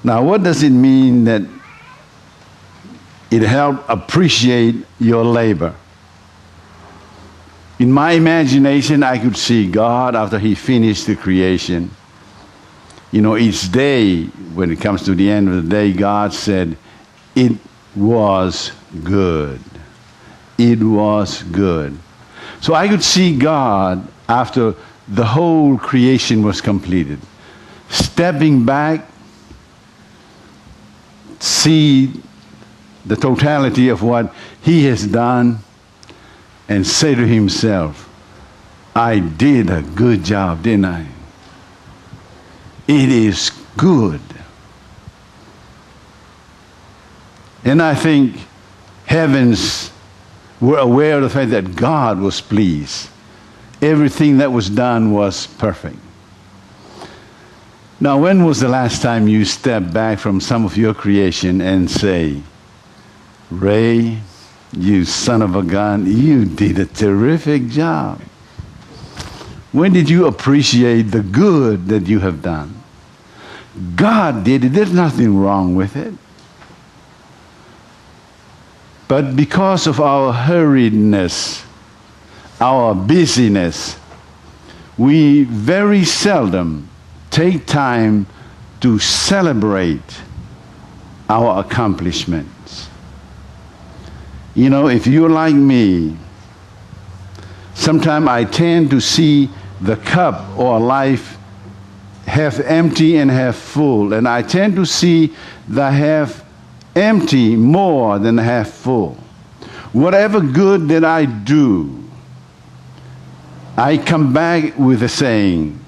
Now, what does it mean that it helped appreciate your labor? In my imagination, I could see God after he finished the creation. You know, each day, when it comes to the end of the day, God said, it was good. It was good. So I could see God after the whole creation was completed, stepping back, see the totality of what he has done, and say to himself, I did a good job, didn't I? It is good. And I think heavens were aware of the fact that God was pleased. Everything that was done was perfect. Now, when was the last time you stepped back from some of your creation and say, Ray, you son of a gun, you did a terrific job. When did you appreciate the good that you have done? God did it. There's nothing wrong with it. But because of our hurriedness, our busyness, we very seldom take time to celebrate our accomplishments. You know, if you're like me, sometimes I tend to see the cup or life half empty and half full. And I tend to see the half empty more than half full. Whatever good that I do, I come back with a saying,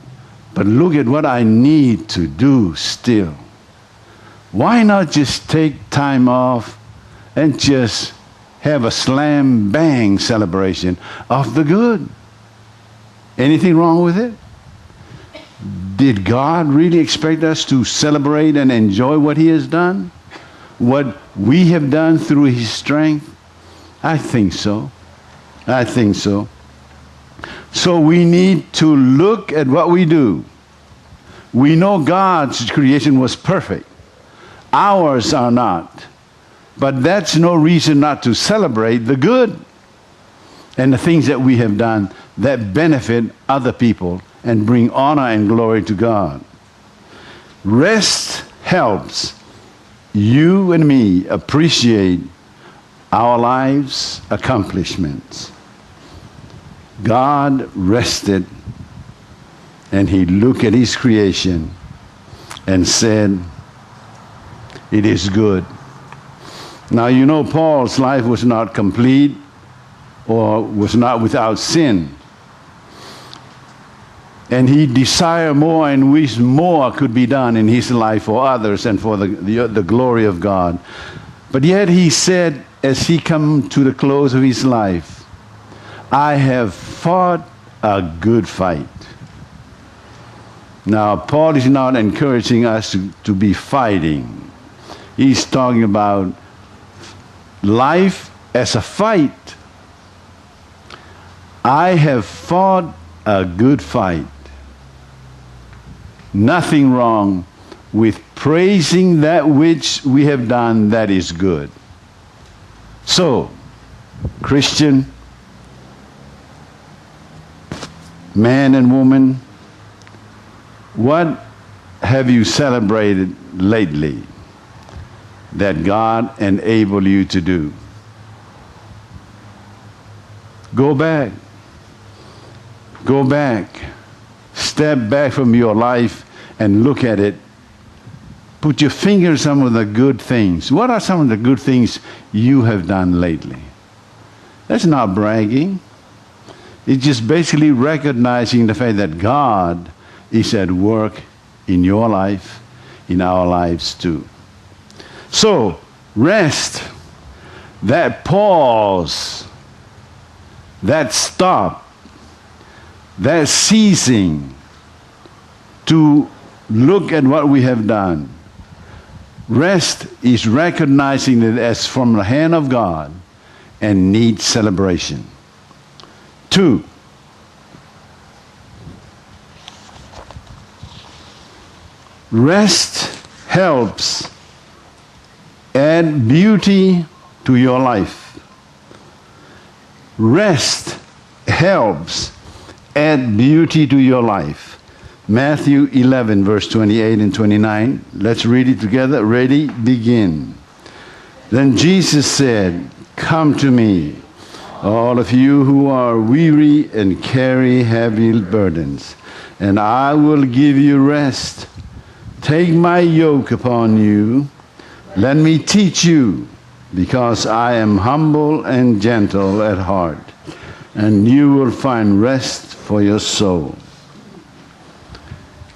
but look at what I need to do still. Why not just take time off and just have a slam bang celebration of the good? Anything wrong with it? Did God really expect us to celebrate and enjoy what he has done? What we have done through his strength? I think so. I think so. So we need to look at what we do. We know God's creation was perfect. Ours are not. But that's no reason not to celebrate the good and the things that we have done that benefit other people and bring honor and glory to God. Rest helps you and me appreciate our lives' accomplishments. God rested and he looked at his creation and said, it is good. Now, you know, Paul's life was not complete or was not without sin. And he desired more and wished more could be done in his life for others and for the glory of God. But yet he said, as he come to the close of his life, I have fought a good fight. Now, Paul is not encouraging us to be fighting. He's talking about life as a fight. I have fought a good fight. Nothing wrong with praising that which we have done that is good. So, Christian, man and woman, what have you celebrated lately that God enabled you to do? Go back. Go back. Step back from your life and look at it. Put your finger on some of the good things. What are some of the good things you have done lately? That's not bragging. It's just basically recognizing the fact that God is at work in your life, in our lives too. So, rest, that pause, that stop, that ceasing to look at what we have done. Rest is recognizing it as from the hand of God and needs celebration. 2, rest helps add beauty to your life. Rest helps add beauty to your life. Matthew 11, verse 28 and 29. Let's read it together. Ready? Begin. Then Jesus said, "Come to me, all of you who are weary and carry heavy burdens, and I will give you rest. Take my yoke upon you. Let me teach you, because I am humble and gentle at heart, and you will find rest for your soul.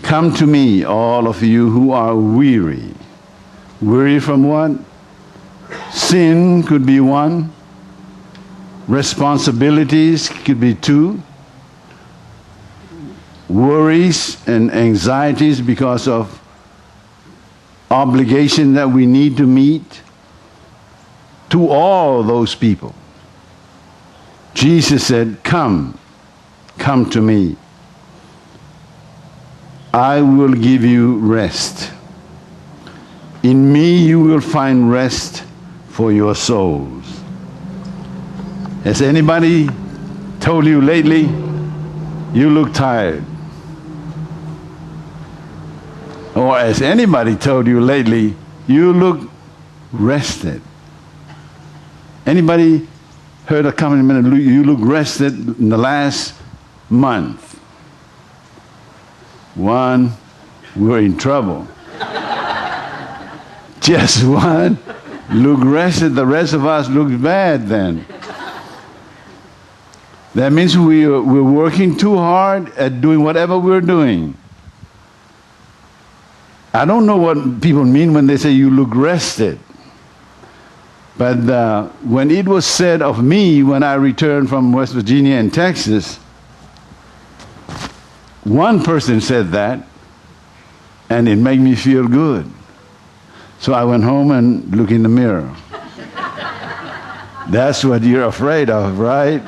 Come to me, all of you who are weary." Weary from what? Sin could be one. Responsibilities could be two. Worries and anxieties because of obligation that we need to meet. To all those people, Jesus said, come to me. I will give you rest. In me you will find rest for your souls. Has anybody told you lately, you look tired? Or has anybody told you lately, you look rested? Anybody heard a comment, you look rested in the last month? One, we're in trouble. Just one, look rested, the rest of us look bad then. That means we're working too hard at doing whatever we're doing. I don't know what people mean when they say you look rested. But when it was said of me when I returned from West Virginia and Texas, one person said that, and it made me feel good. So I went home and looked in the mirror. That's what you're afraid of, right?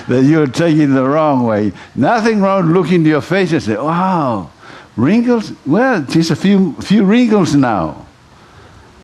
That you're taking the wrong way. Nothing wrong looking into your face and say, wow, wrinkles? Well, just a few wrinkles now.